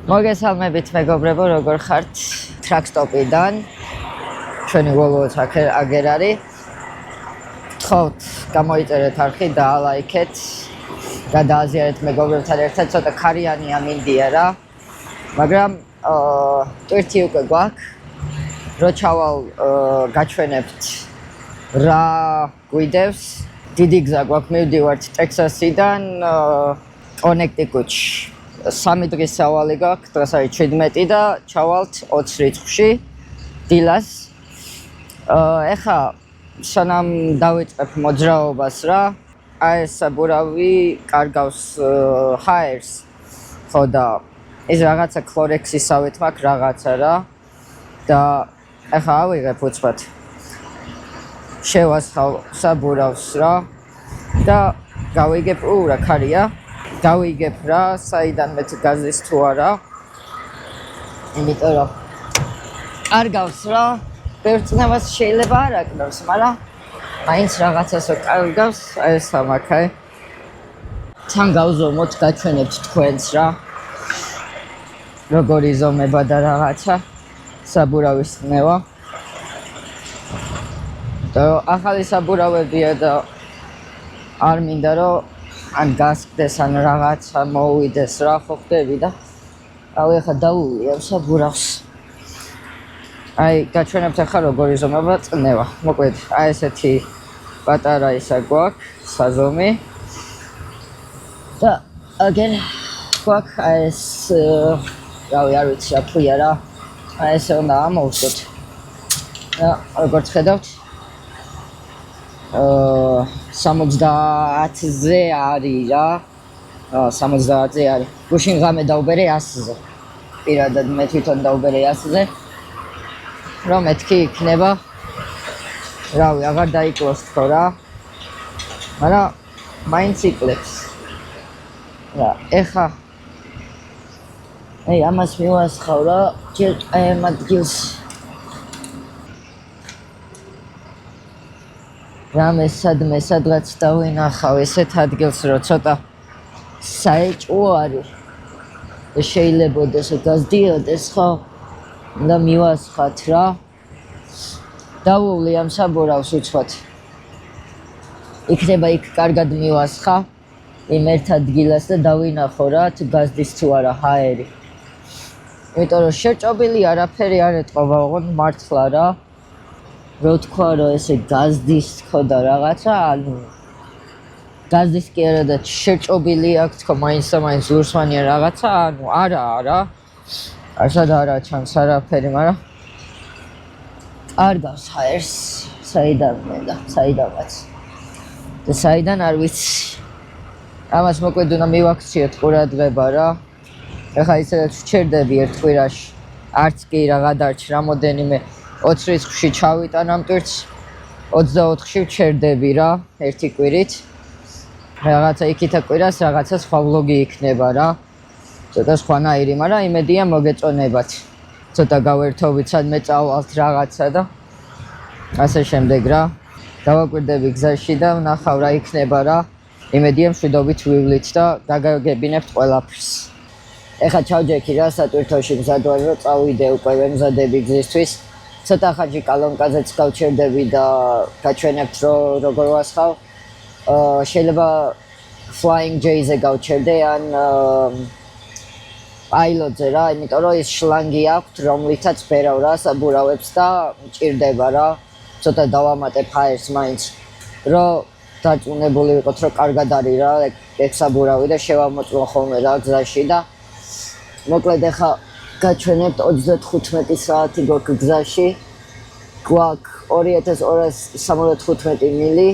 მოგესალმებით მეგობრებო, როგორ ხართ? ტრაკსტოპიდან. ჩვენი ვოლოც აგერ არის. გთხოვთ, გამოიწერეთ არხი და ლაიქეთ. გადააზიარეთ მეგობრებთან ერთად, ცოტა ქარიანია მინდია რა. მაგრამ ტვირთი უკვე გვაქვს. რო ჩავალ გაჩვენებთ რა გვიდევს. დიდი გზა გვაქვს, მივდივართ ტექსასიდან კონექტიკუტში. 3 დღის სავალი გაქვს, დღეს არის 17 და ჩავალთ 20 რიცხვში დილას. ეხა სანამ დავიწყებ მოძრაობას რა, ეს საბურავი კარგავს ჰაერს. ხო და ეს რაღაცა ქლორექსისავით მაქვს რაღაცა რა. და ეხა ავიღებ უცბად. შევასხავ საბურავს რა და გავიგებ რა ქარია. გავიგებ რა, საიდან მეც გაზის თუ არა. იმიტომ რომ კარგავს რა. ბერწნევას შეიძლება არ აკნავს, მაგრამ მაინც რაღაცას კარგავს, ეს ამაქაი. თან გავზომოთ, გაჩვენებთ თქვენს რა. როგორი ზომება და რაღაცა საბურავის წნევა. და ახალი საბურავებია და არ მინდა რომ ან გასკდეს ან რაღაცა მოვიდეს რა ხო ხდები და ავი ახლა დავუვი ამ საბურავს. აი გაჩვენებთ ახლა როგორი ზომება წნევა. მოკლედ აი ესეთი პატარა ისა გვაქვს საზომი. და აგენ გვაქვს აი ეს რავი არ ვიცი რა ფუია რა. აი ესე უნდა ამოვსოთ. და როგორც ხედავთ 70-ზე არის რა. 70-ზე არის. გუშინ ღამე დავბერე 100-ზე. პირადად მე თვითონ დავბერე 100-ზე. რომ მეთქი იქნება. რავი, აღარ დაიკლოს თქო რა. მაგრამ მაინც იკლებს. რა, ეხა აი ამას მივასხავ რა, ჯერ აი ამ ადგილს. რამე სადმე სადღაც დავინახავ ესეთ ადგილს, რომ ცოტა საეჭვო არის. შეიძლებაოდეს გაზდიოდეს ხო? და მივასხათ რა. დავუვლი ამ საბურავს უცბად. იქნება იქ კარგად მივასხა იმ ერთ ადგილას და დავინახო რა, თუ გაზდის თუ არა ჰაერი. იმიტომ რომ შეჭობილი არაფერი არ ეთყობა, ოღონდ მართლა რა. რო თქვა რომ ესე გაზდის თქო და რაღაცა, ანუ გაზდის კი არა და შეჭობილი აქვს თქო, მაინც და მაინც ლურსმანია რაღაცა, ანუ არა რა. არსად არა ჩანს არაფერი, მაგრამ კარგავს ჰაერს, საიდანვე და საიდანაც. და საიდან არ ვიცი. ამას მოკლედ უნდა მივაქციოთ ყურადღება რა. ეხლა ისედაც ვჩერდები ერთ კვირაში. არც კი რა გადარჩ რამოდენიმე 20 რიცხვში ჩავიტან ამ ტვირთს. 24-ში ვჩერდები რა, ერთი კვირით. რაღაცა იქითა კვირას რაღაცა სხვა ვლოგი იქნება რა. ცოტა სხვანაირი, მაგრამ იმედია მოგეწონებათ. ცოტა გავერთობით სადმე წავალთ რაღაცა და ასე შემდეგ რა. დავაკვირდები გზაში და ვნახავ რა იქნება რა. იმედია მშვიდობით ვივლით და დაგაგებინებთ ყველაფერს. ეხლა ჩავჯექი რა სატვირთოში მზადვარ რომ წავიდე უკვე ვემზადები გზისთვის. ცოტა ხანში კალონკაზეც გავჩერდები და გაჩვენებთ რომ როგორ ვასხავ. შეიძლება Flying J-ზე გავჩერდე ან pilot-ზე რა, იმიტომ რომ ის შლანგი აქვს, რომლითაც ბერავ რა საბურავებს და მჭირდება რა. ცოტა დავამატებ ჰაერს მაინც. რომ დაწუნებული ვიყოთ რომ კარგად არის რა ეგ საბურავი და შევამოწმო ხოლმე რა გზაში და მოკლედ ეხა გაჩვენებთ 35 საათი გვაქვს გზაში. გვაქვს 2275 მილი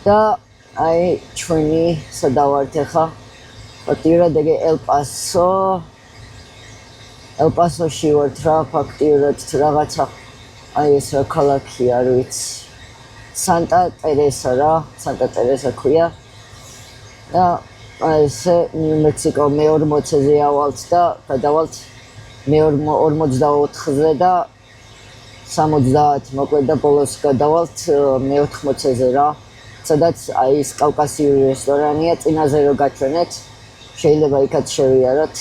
და აი ჩვენი სადავართ ეხა ფაქტიურად ეგ ელ-პასოში ვართ რა ფაქტიურად რაღაცა აი ეს რა ქალაქი არ ვიცი. Santa Teresa რა, Santa Teresa ქვია. და აი ესე ნიუ-მექსიკო მე-40-ზე ავალთ და გადავალთ მე-44-ზე და 70 მოკლედ და ბოლოს გადავალთ მე-80-ზე რა. სადაც აი ეს კავკასიური რესტორანია, წინაზე რო გაჩვენეთ, შეიძლება იქაც შევიაროთ.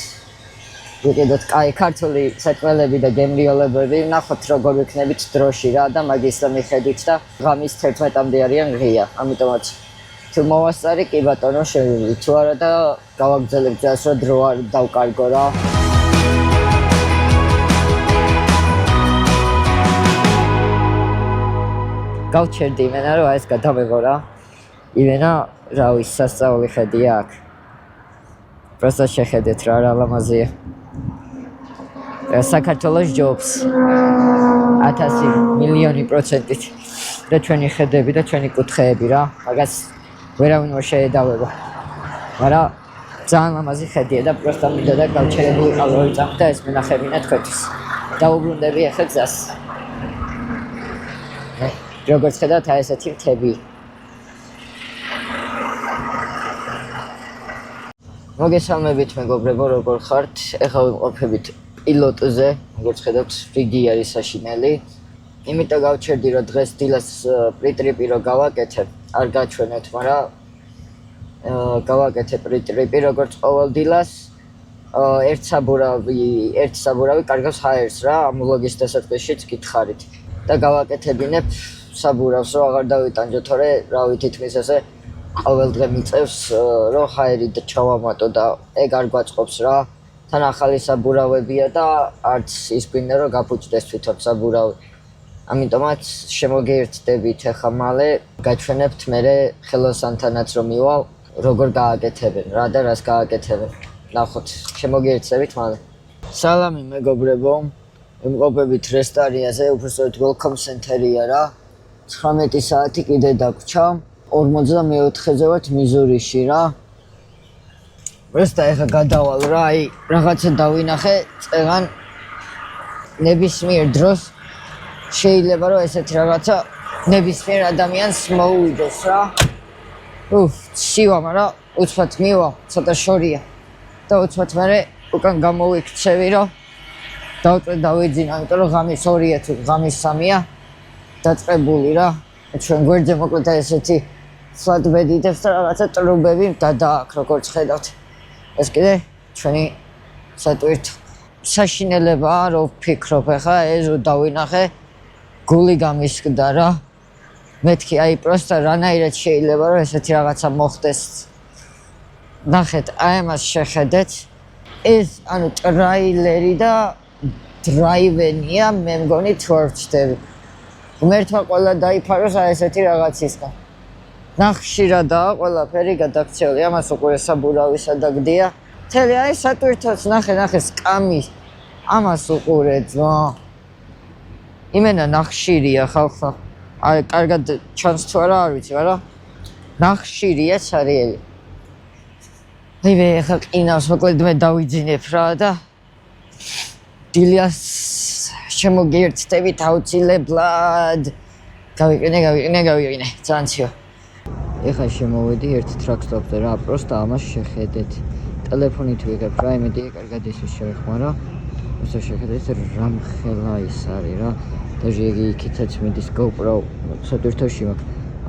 ვიყიდოთ კაი ქართული სეტყველები და გემრიოლებები, ნახოთ როგორ ვიქნებით დროში რა და მაგის მიხედვით და ღამის 11-მდე არიან ღია. ამიტომაც თუ მოვასწარი, კი ბატონო, შევიდე თუ არა და გავაგრძელებ ჯას რომ დრო არ დავკარგო რა. გავჩერდი იმენა რომ ეს გადამეღო რა. იმენა რავი სასწაული ხედია აქ. პროსტა შეხედეთ რა ლამაზია. საქართველოს ჯობს 1000 მილიონი პროცენტით და ჩვენი ხედები და ჩვენი კუთხეები რა. მაგას ვერავინ ვერ შეედავება. მაგრამ ძალიან ლამაზი ხედია და პროსტა მინდა და გავჩერებული ყავრო წამთ და ეს მენახებინა თქვენთვის. დაუბრუნდები ახლა გზას. როგორც ხედავთ აი ესეთი მთები. მოგესალმებით მეგობრებო, როგორ ხართ? ეხლა ვიმყოფებით პილოტზე, როგორც ხედავთ, რიგი არის საშინელი. იმიტომ გავჩერდი რომ დღეს დილას პრიტრიპი რო გავაკეთებ, არ გაჩვენეთ, მაგრამ გავაკეთე პრიტრიპი როგორც ყოველ დილას. ერთ საბურავი კარგავს ჰაერს რა, ამ ვლოგის დასაწყისშიც გითხარით. და გავაკეთებინებ საბურავს, რომ აღარ დავიტანჯო, თორე რავი თითქმის ესე ყოველ დღე მიწევს რომ ჰაერი ჩავამატო და ეგ არ გვაწყობს რა. თან ახალი საბურავებია და არც ის გვინდა რომ გაფუჭდეს თვითონ საბურავი. ამიტომაც შემოგერთდებით ახლა მალე გაჩვენებთ მერე ხელოსანთანაც რომ მივალ როგორ გააკეთებენ რა და რას გააკეთებენ. ნახოთ, შემოგერთდებით მალე. სალამი მეგობრებო, ვიმყოფებით რესტარიაზე, უბრალოდ welcome center-ია რა. 19 საათი კიდე დაგვრჩა. 44-ზე ვართ მიზურიში რა. პროსტა ეხა გადავალ რა, აი რაღაცა დავინახე, წეგან ნებისმიერ დროს შეიძლება რომ ესეთი რაღაცა ნებისმიერ ადამიანს მოუვიდეს რა. შივა, მაგრამ უცბად მივა, ცოტა შორია. და უცბად მერე უკან გამოვიქცევი რომ დავწვე დავიძინა, იმიტომ რომ ღამის 2-ია თუ ღამის 3-ია დაწყებული რა. ჩვენ გვერდზე მოკლედ ესეთი flatbed იდებს და რაღაცა ტრუბები გადააქვს, როგორც ხედავთ. ეს კიდე ჩვენი სატვირთო საშინელებაა, რომ ვფიქრობ ახლა ეს რომ დავინახე, გული გამისკდა რა. მეთქი აი პროსტა რანაირად შეიძლება რომ ესეთი რაღაცა მოხდეს. ნახეთ, აი ამას შეხედეთ. ეს ანუ ტრაილერი და დრაივენია, მე მგონი თუ არ ვჩდები. ღმერთმა ყველა დაიფაროს აი ესეთი რაღაცისგან. ნახშირადაა ყველაფერი გადაქცეული, ამას უყურე საბურავი სადაგდია. მთელი აი სატვირთოც ნახე სკამი. ამას უყურე ძმა. იმენა ნახშირია ხალხო. აი კარგად ჩანს თუ არა არ ვიცი, მაგრამ ნახშირია სარიელი. მე ახლა ყინავს მოკლედ მე დავიძინებ რა და დილას შემოგერთდებით აუცილებლად. გავიყინე, ძალიან ციო. ეხლა შემოვედი ერთ ტრაქსტოპზე რა, პროსტა ამას შეხედეთ. ტელეფონით ვიღებ რა, იმედია კარგად ისე შევეხმარა. უსა შეხედეთ რამხელა ის არის რა. დაჟიგი იქითაც მიდის GoPro სატვირთოში მაქვს.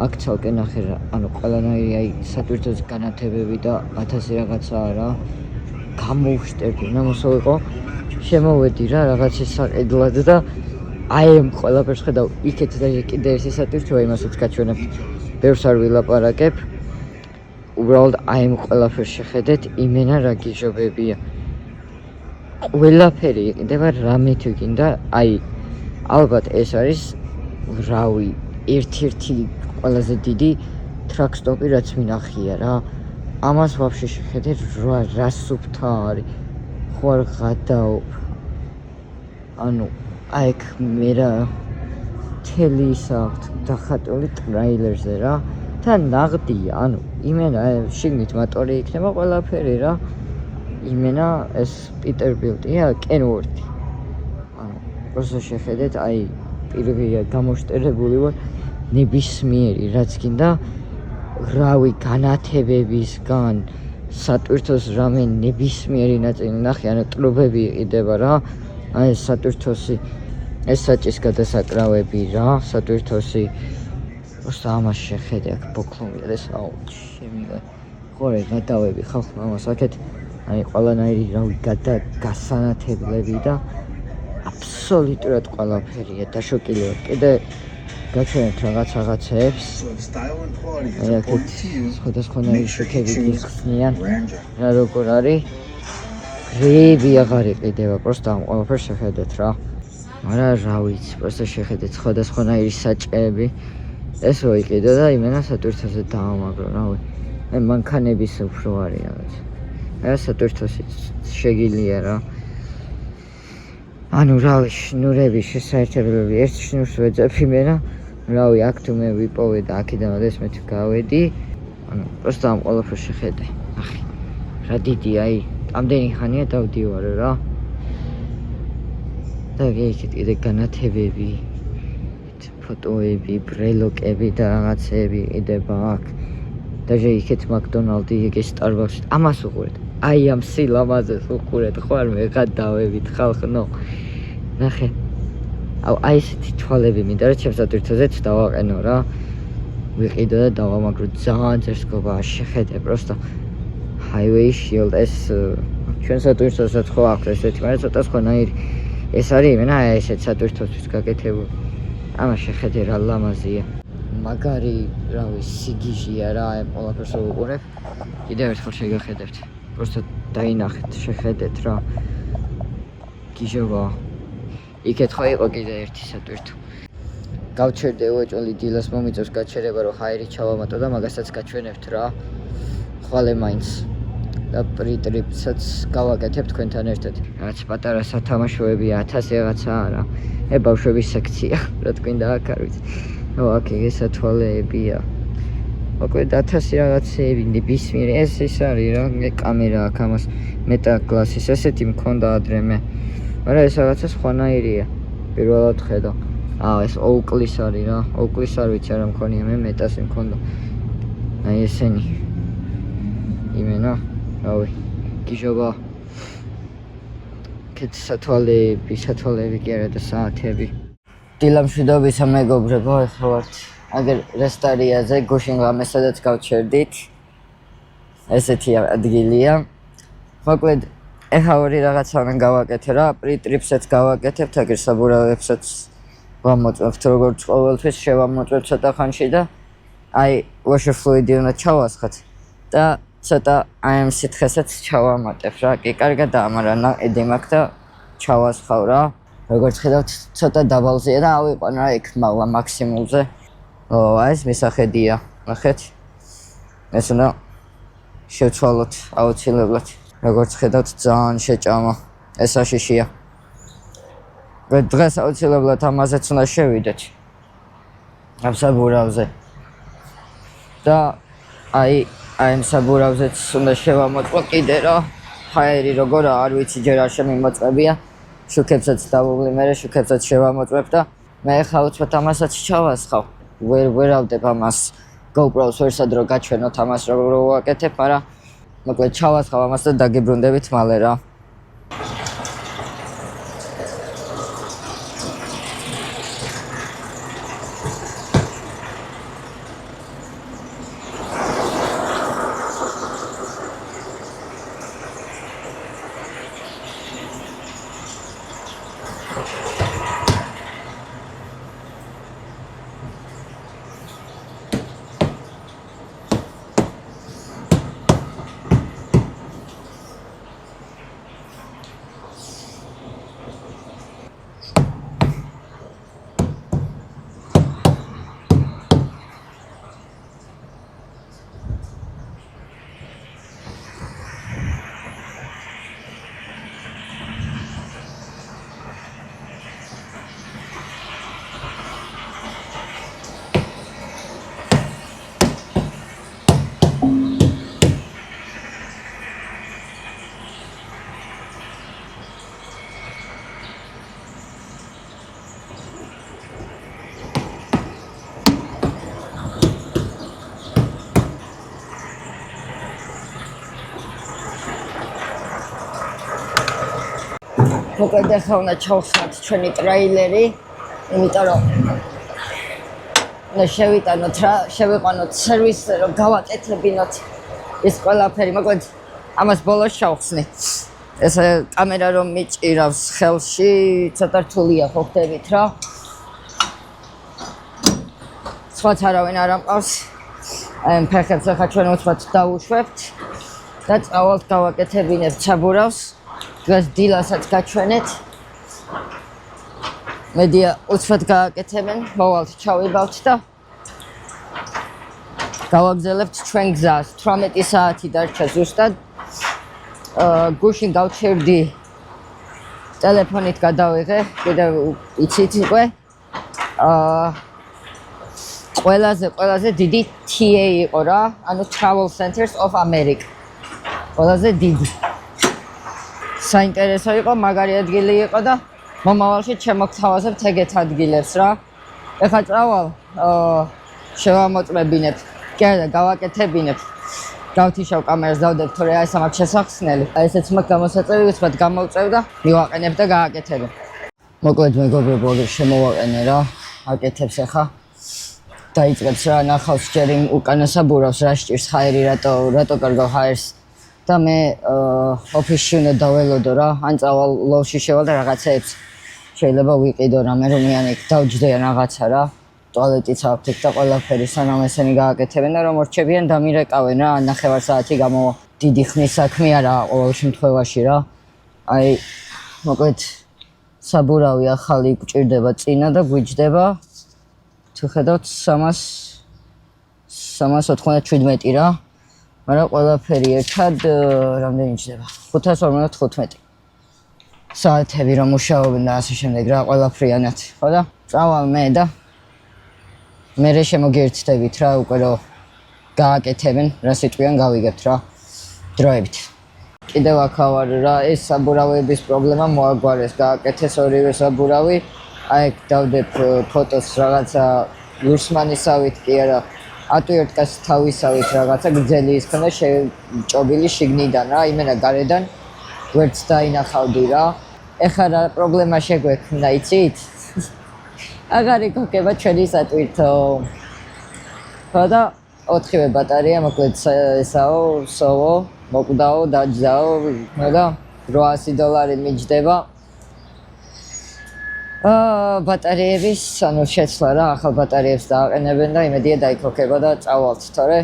აქ ცალკე ნახე რა, ანუ ყველანაირი აი სატვირთოს განათებები და 1000 რაღაცაა რა. გამოვშტერდი, ნამოსავიყო. შემოვედი რა რაღაცის საყიდლად და აი ამ ყველაფერს ხედავ იქეთ და კიდე ერთი სატვირთოა, იმასაც გაჩვენებთ. ბევრს არ ვილაპარაკებ. უბრალოდ აი ამ ყველაფერს შეხედეთ, იმენა რა გიჟობებია. ყველაფერი იყიდება რამე თუ გინდა, აი ალბათ ეს არის რავი, ერთ-ერთი ყველაზე დიდი ტრაქსტოპი რაც მინახია რა. ამას ვაფშე შეხედეთ რა სუფთა არის. ხო არ გადაობ. ანუ აი ეგ მე რა თელი ისაქვთ დახატული ტრეილერზე რა. თან ნაღდია, ანუ იმენა შიგნით მოტორი იქნება ყველაფერი რა. იმენა ეს პიტერბილტია, კენვორთი. ანუ პროსტა შეხედეთ, აი პირღია გამოშტერებული ვარ ნებისმიერი რაც გინდა რავი განათებებისგან სატვირთოს რამე ნებისმიერი ნაწილი ნახე, ანუ ტრუბები იყიდება რა. აი ეს სატვირთოსი, ეს საჭის გადასაკრავები რა, სატვირთოსი. პროსტა ამას შეხედე, აქ ბოქლომია ეს აუ შემიგა. ხორე გადავები ხალხმა ამას აქეთ აი ყველანაირი რავი გასანათებლები და აბსოლუტურად ყველაფერია დაშოკილი ვარ. კიდე გაჩვენებთ რაღაცეებს. აი აქეთ სხვადასხვანაირი შუქები გიხსნიან. რა როგორ არის? გრები აღარ იყიდება, просто ამ ყველაფერს შეხედეთ რა. მაგრამ რა ვიცი, просто შეხედეთ სხვადასხვანაირი საჭეები. ეს რო იყიდო და იმენა სატვირთოზე დაამაგრო, რავი. აი მანქანების უფრო არის რაღაც. აი სატვირთოსი შეგილია რა. ანუ რავი, შნურები შესაერთებლები ერთ შნურს ვეძებ იმენა, რავი, აქ თუ მე ვიპოვე და აქედან მე თუ გავედი, ანუ просто ამ ყველაფერს შეხედე. ნახე. რა დიდი აი, ამდენი ხანია დავდივარო რა. და იქით კიდე განათებები, ფოტოები, ბრელოკები და რაღაცეები იდება აქ. და იქით მაკდონალდი, იგი სტარბაქსი. ამას უყურეთ. აი ამ სილამაზეს უყურეთ, ხო არ მეღადავებით ხალხო. ნახე. აი ესეთი თვალები მინდა რა ჩემს სატვირთოზეც დავაყენო რა. ვიყიდო და დავამაგრო ძალიან ძერს გობა შეხედე просто highway shield ეს ჩვენ სატვირთოზეც ხო აქვს ესეთი, მაგრამ ცოტა სხვანაირი. ეს არის იმენა ესეთ სატვირთოზთვის გაკეთებული. ამას შეხედე რა ლამაზია. მაგარი რავი სიგიჟია რა ამ ყველაფერს ვუყურებ. კიდევ ერთხელ შეგახედებთ. просто დაინახეთ, შეხედეთ რა. გიჟობა. იქეთ ხო იყო კიდე ერთი სატვირთო. გავჩერდე უეჭველი დილას მომიწევს გაჩერება რომ ჰაერი ჩავამატო და მაგასაც გაჩვენებთ რა. ხვალე მაინც. და პრიტრიპსაც გავაკეთებ თქვენთან ერთად. რაც პატარა სათამაშოებია 1000 რაღაცაა რა. ბავშვების სექცია, რა თქვენ და აქ არ ვიცი. აქ ეს სათვალეებია. მოკლედ 1000 რაღაცეები ნებისმიერი ეს არის რა, კამერა აქ ამას მეტაკლასის ესეთი მქონდა ადრე მე. მაგრამ ეს რაღაცა სხვანაირია. პირველად ხედავ. ეს ოუკლის არის რა. ოუკლის არ ვიცი არა მქონია მე მეტასი მქონდა. აი ესენი. იმენა რავი, გიჟობა. კეთ სათვალეები კი არა და საათები. დილამშვიდობისა მეგობრებო, ახლა ვართ აგერ რესტარიაზე, გუშინ ღამე სადაც გავჩერდით. ესეთი ადგილია. მოკლედ ეხლა ორი რაღაცა უნდა გავაკეთე რა, პრიტრიპსაც გავაკეთებთ, აგერ საბურავებსაც ვამოწმებთ, როგორც ყოველთვის შევამოწმებთ ცოტა ხანში და აი washer fluid-ი უნდა ჩავასხათ და ცოტა აი ამ სითხესაც ჩავამატებ რა. კი კარგად დაამარანა ედემაკ და ჩავასხავ რა. როგორც ხედავთ ცოტა დაბალზეა და ავიყვან რა იქ მაღლა მაქსიმუმზე. აი ეს მისახედია. ნახეთ. ეს უნდა შევცვალოთ აუცილებლად. როგორც ხედავთ ძალიან შეჭამა. ეს აშიშია. დღეს აუცილებლად ამაზეც უნდა შევიდეთ. ამ საბურავზე. და აი ამ საბურავზეც უნდა შევამოწმო კიდე რა. ჰაერი როგორა არ ვიცი ჯერ არ შემიმოწმებია. შუქებსაც დავუვლი მე შუქებსაც შევამოწმებ და მე ხა უცბად ამასაც ჩავასხავ. ვერავდებ ამას GoPro-ს ვერსად რო გაჩვენოთ ამას როგორ ვაკეთებ, მაგრამ მოკლედ ჩავასხავ ამას და დაგიბრუნდებით მალე რა. მოკლედ ახლა უნდა ჩავხსნათ ჩვენი ტრეილერი, იმიტომ რომ უნდა შევიტანოთ რა, შევიყვანოთ სერვისზე, რომ გავაკეთებინოთ ეს ყველაფერი. მოკლედ ამას ბოლოს შევხსნი. ეს კამერა რომ მიჭირავს ხელში, ცოტა რთულია ხო ხდებით რა. სხვაც არავინ არ ამყავს. აი ფეხებს ახლა ჩვენ უცბად დავუშვებთ და წავალთ გავაკეთებინებთ საბურავს. დღეს დილასაც გაჩვენეთ. მედია უცბად გააკეთებენ, მოვალთ ჩავიბავთ და გავაგზავნებთ ჩვენ გზას. 18 საათი დარჩა ზუსტად. გუშინ გავჩერდი ტელეფონით გადავიღე, კიდევ იცით უკვე. ყველაზე დიდი TA იყო რა, ანუ Travel Centers of America. ყველაზე დიდი. საინტერესო იყო, მაგარი ადგილი იყო და მომავალში შემოგთავაზებთ ეგეთ ადგილებს რა. ეხლა წავალ, შევამოწმებინებ, კი არა, გავაკეთებინებ. გავთიშავ კამერას დავდებ, თორე აი სამაკ შესახსნელი. აი ესეც მაქვს გამოსაწევი, უცბად გამოვწევ და მივაყენებ და გააკეთებ. მოკლედ მეგობრებო, აგერ შემოვაყენე რა, აკეთებს ახლა. დაიწყებს რა, ნახავს ჯერ იმ უკანა საბურავს, რა სჭირს ჰაერი, რატო კარგავ ჰაერს და მე ოფისში უნდა დაველოდო რა, ან წავალ ლოვში შევალ და რაღაცეებს შეიძლება ვიყიდო რამე რომიანი დავჯდიან რაღაცა რა. ტუალეტიც აქვს ეგ და ყველაფერი სანამ ესენი გააკეთებენ და რომ მორჩებიან დამირეკავენ რა, ნახევარ საათი გამოვა. დიდი ხნის საქმე არაა ყოველ შემთხვევაში რა. აი მოკლედ საბურავი ახალი გვჭირდება წინა და გვიჯდება თუ ხედავთ 397 რა. მაგრამ ყველაფერი ერთად რამდენი ჯდება? 555 საათები რომ მუშაობენ და ასე შემდეგ რა, ყველაფრიანად, ხო და? წავალ მე და მე შემოგერთდებით რა, უკვე რომ გააკეთებენ, რა სიტყვიან გავიგებთ რა, დროებით. კიდევ ახავარ რა, ეს საბურავების პრობლემა მოაგვარეს, გააკეთეს ორივე საბურავი. აი დავდებ ფოტოს რაღაცა ლურსმანისავით კი არა, ატვირტკას თავისავით რაღაცა გრძელი ის ქონდა შეჭობილი შიგნიდან რა, იმენა გარედან ვერც დაინახავდი რა. ეხლა რა პრობლემა შეგვექმნა, იცით? აღარ იგოგება ჩვენი სატვირთო. ხო და 4-ვე ბატარეა, მოკლედ ესაო, სოვო, მოკვდაო, დაჯდაო, და $800 მიჯდება. ბატარეების, ანუ შეცვლა რა, ახალ ბატარეებს დააყენებენ და იმედია დაიქოქება და წავალთ, თორე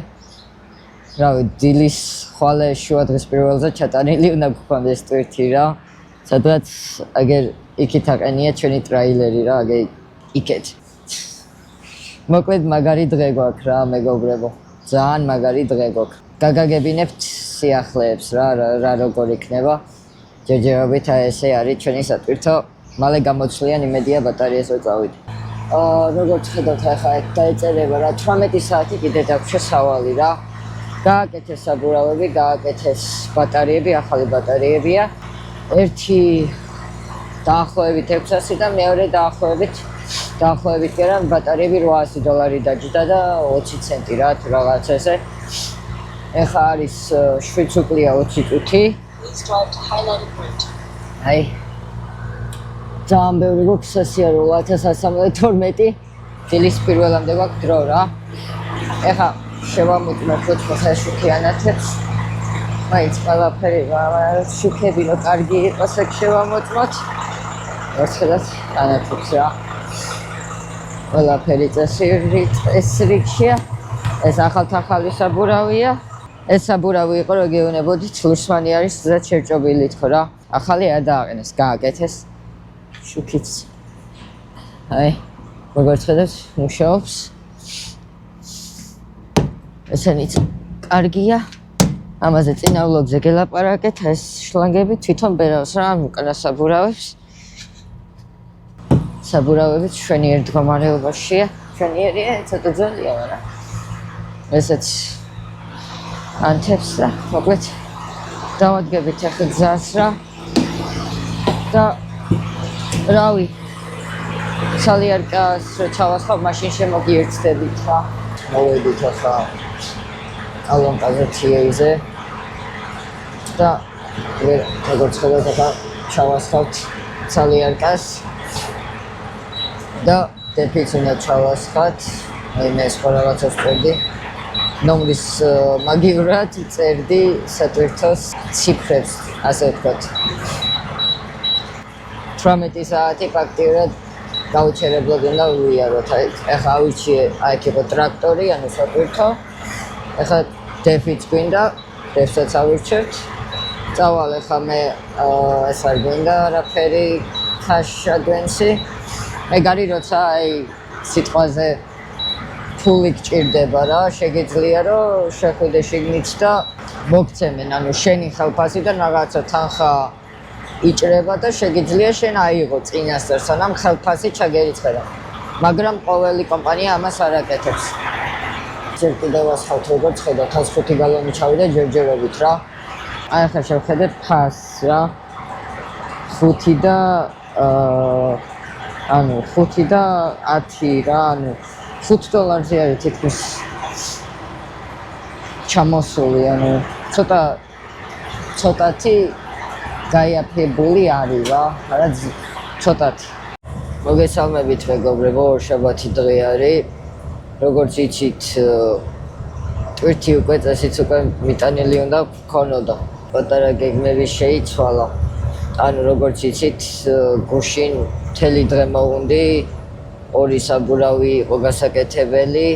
რავი, დილის ხვალე შუა დღის პირველზე ჩატანილი უნდა გქონდეს ტვირთი რა, სადღაც აგერ იქით აყენია ჩვენი ტრაილერი რა, აგერ იქეთ. მოკლედ მაგარი დღე გვაქვს რა, მეგობრებო, ძალიან მაგარი დღე გვაქვს. გაგაგებინებთ სიახლეებს რა, როგორ იქნება. ჯერჯერობით აი ესე არის ჩვენი სატვირთო. მალე გამოცვლიან იმედია ბატარეაზე წავიდე. როგორც ხედავთ ახლა დაეწერება რა 18 საათი კიდე დაგვჭირდა სავალი რა. გააკეთეს საბურავები, გააკეთეს ბატარეები, ახალი ბატარეებია. ერთი დაახლოებით 600 და მეორე დაახლოებით კი არა, ბატარეები $800 დაჯდა და 20 ცენტი რა, თუ რაღაც ესე. ეხლა არის 7 უკლია 20 წუთი. აი ძალიან ბევრი გვაქვს სასიარულო 1112 დილის პირველამდე გვაქვს დრო რა. ეხლა შევამოწმოთ უცხოეს შუქიანათებს. მაინც ყველაფერი შუქებინო კარგი იყოს ეგ შევამოწმოთ. როცა ანათებს რა. ყველაფერი წესრიგშია. ეს ახალი საბურავია. ეს საბურავი იყო რომ გეუბნებოდით, ლურსმანი არის ზედ შეჭობილი თქო რა. ახალი არ დააყენეს, გააკეთეს. შუქიც. აი, როგორც ხედავთ, მუშაობს. ესენიც კარგია. ამაზე წინა ვლოგზე გელაპარაკეთ, ეს შლანგები თვითონ ბერავს რა, უკანა საბურავებს. საბურავები ჩვენიერ მდგომარეობაშია. ჩვენიერია, ცოტა ძველია, მაგრამ ესეც ანთებს და მოკლედ დავადგებით ახლა გზას რა. და რავი, სალიარკას რო ჩავასხავ, მაშინ შემოგიერთდებით რა. მოვედით ახლა ალონკაზე TA-ზე და როგორც ხედავთ ახლა ჩავასხავთ სალიარკას და დეფიც უნდა ჩავასხათ. აი მე სხვა რაღაცას წერდი. ნომრის მაგივრად წერდი სატვირთოს ციფრებს, ასე ვთქვათ. 18 საათი ფაქტიურად გაუჩერებლად უნდა ვიაროთ. ეხლა ავირჩიე, აქ იყო ტრაქტორი, ანუ სატვირთო. ეხლა დეფიც გვინდა, დეფსაც ავირჩევთ. წავალ ეხლა მე ეს არ გვინდა არაფერი cash advance-ი. ეგარი როცა აი სიტყვაზე ფული გჭირდება რა, შეგიძლია რომ შეხვიდე შიგნით და მოგცემენ, ანუ შენი ხელფასიდან რაღაცა თანხა იჭრება და შეგიძლია შენ აიღო წინასწარ, სანამ ხელფასი ჩაგერიცხება. მაგრამ ყოველი კომპანია ამას არ აკეთებს. ჯერ კიდევ ასხავთ როგორც ხედავთ 105 გალონი ჩავიდა ჯერჯერობით რა. აი ახლა შევხედეთ ფასს რა. 5 და ანუ 5 და 10 რა, ანუ $5 არის თითქმის ჩამოსული, ანუ ცოტათი გაიაფებული არის რა, არა ცოტათი. მოგესალმებით მეგობრებო, ორშაბათი დღე არის. როგორც იცით, ტვირთი უკვე წესიც უკვე მიტანილი უნდა გქონოდა. პატარა გეგმები შეიცვალა. ანუ როგორც იცით, გუშინ მთელი დღე მოვუნდი, 2 საბურავი იყო გასაკეთებელი.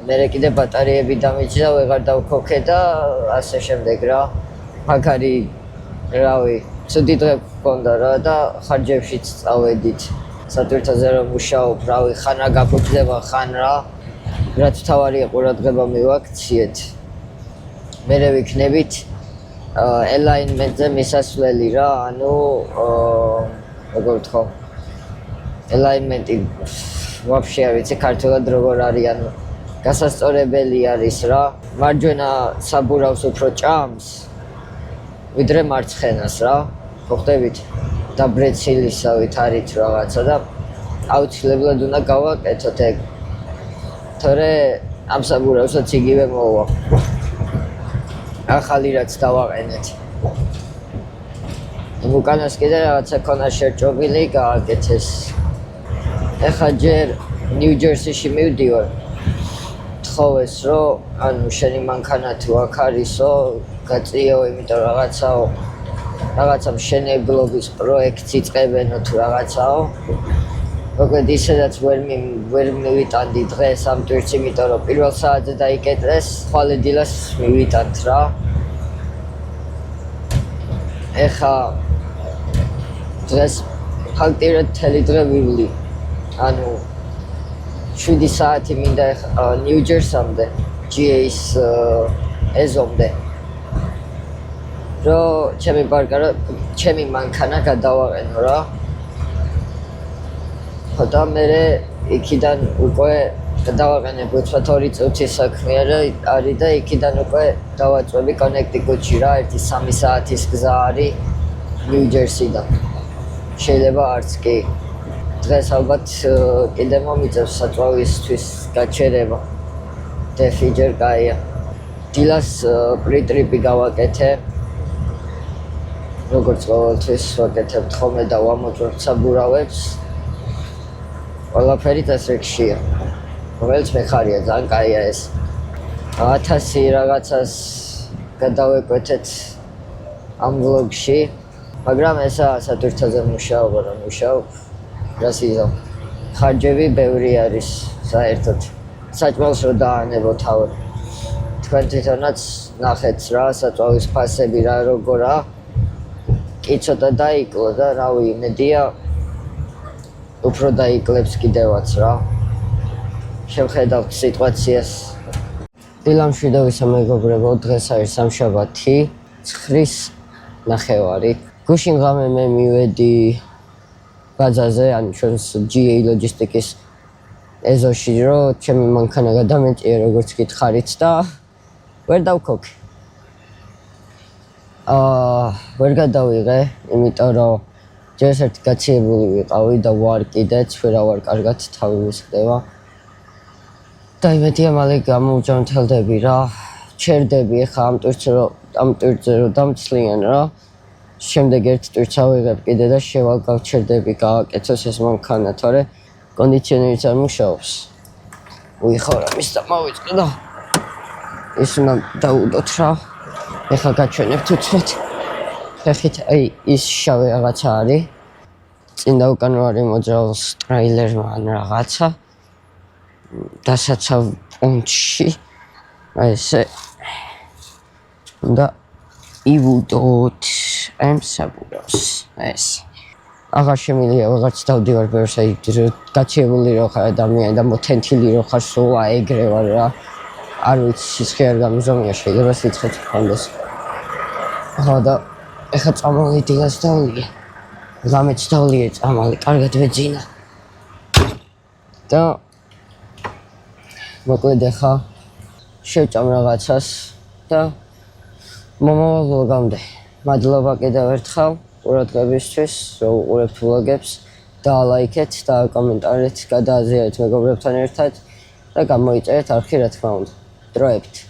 მერე კიდე ბატარეები დამიჯდა, ვეღარ დავქოქე და ასე შემდეგ რა. მაგარი რავი, ცუდი დღე გქონდა რა და ხარჯებშიც წავედით. სატვირთოზე რომ მუშაობ, რავი, ხან რა გაფუძდება, ხან რა. რაც თავარია ყურადღება მივაქციეთ. მერე ვიქნებით alignment-ზე მისასვლელი რა, ანუ როგორ ვთქვა, alignment-ი ვაფშე არ ვიცი ქართულად როგორ არის, ანუ გასასწორებელი არის რა. მარჯვენა საბურავს უფრო ჭამს, ვიდრე მარცხენას რა. მოხდებით დაბრეცილისავით არის რაღაცა და აუცილებლად უნდა გავაკეთოთ ეგ. თორე ამ საბურავსაც იგივე მოვა. ახალი რაც დავაყენეთ. უკანას კიდე რაღაცა ქონა შერჭობილი, გააკეთეს. ეხლა ჯერ ნიუ-ჯერსიში მივდივარ. თხოვეს რომ ანუ შენი მანქანა თუ აქ არისო, გაწიეო, იმიტომ რაღაცა მშენებლობის პროექტს იწყებენო თუ რაღაცაო. მოკლედ ისედაც ვერ მივიტანდი დღეს ამ ტვირთს, იმიტომ რომ პირველ საათზე დაიკეტეს, ხვალე დილას მივიტანთ რა. ეხლა დღეს ფაქტიურად მთელი დღე ვივლი. ანუ 7 საათი მინდა ნიუ-ჯერსამდე, GA-ის ეზომდე. რომ ჩემი მანქანა გადავაყენო რა. და მერე იქიდან უკვე დავაყენებ 2 წუთის საქმე არის და იქიდან უკვე დავაწვევი კონექტიკუტში რა, 1-3 საათის გზა არის ნიუ-ჯერსიდან. შეიძლება არც კი. დღეს ალბათ კიდე მომიწევს საწვავისთვის გაჩერება. დეფი ჯერ კაია. დილას პრიტრიპი გავაკეთე. როგორც ყოველთვის ვაკეთებთ ხოლმე და ვამოწევთ საბურავებს. ყველაფერი წესრიგშია. რომელიც მეხარია, ძალიან კაია ეს. 1000 რაღაცას გადავეკვეთეთ ამ ვლოგში, მაგრამ ესაა სატვირთოზე მუშაობა, რომ მუშაობ. რას იზამ. ხარჯები ბევრი არის საერთოდ. საჭმელს რო დაანებო თავი. თქვენ თვითონაც ნახეთ რა, საწვავის ფასები რა როგორა. კი ცოტა დაიკლო და რავი, იმედია უფრო დაიკლებს კიდევაც რა. შევხედავთ სიტუაციას. დილამშვიდობისა მეგობრებო, დღეს არის სამშაბათი, 9:30. გუშინ ღამე მე მივედი ბაზაზე, ანუ ჩვენს GA ლოჯისტიკის ეზოში, რომ ჩემი მანქანა გადამეჭია როგორც გითხარით და ვერ დავქოქე. ვერ გადავიღე, იმიტომ რომ ჯერ ერთი გაციებული ვიყავი და ვარ კიდეც, ვერა ვარ კარგად თავი მისხდება. და იმედია მალე გამოვჯანმრთელდები რა, ჩერდები ეხა ამ ტვირთზე რომ დამცლიან რა. შემდეგ ერთ ტვირთს ავიღებ კიდე და შევალ გავჩერდები, გავაკეთოს ეს მანქანა, თორე კონდიციონერიც არ მუშაობს. უიხავრა მის და მოვიწყე და ის უნდა დაუდოთ რა. ეხლა გაჩვენებთ უცბად. ხეხით აი ის შავი რაღაცა არის. წინ და უკან არის მოძრაობს ტრეილერმა ან რაღაცა. დასაცავ პუნქტში აი ესე და ივუდოთ ემსაბუროს ეს აღარ შემიძლია ვიღაც დავდივარ ბევრს აი გაჩიებული რო ხარ ადამიანი და მოთენთილი რო ხარ სულ აეგრე ვარ რა არ ვიცი სიცხე არ გამიზომია შეიძლება სიცხეც გქონდეს ახლა და ეხლა წამალი დილას დავლიე ლამეც დავლიე წამალი კარგად ვეძინა და მოკლედ ეხლა შევჭამ რაღაცას და მომავალ ვლოგამდე მადლობა კიდევ ერთხელ ყურადღებისთვის რომ უყურებთ ვლოგებს და ლაიქეთ და კომენტარით გადააზიარეთ მეგობრებთან ერთად და გამოიწერეთ არხი რა თქმა უნდა დროებით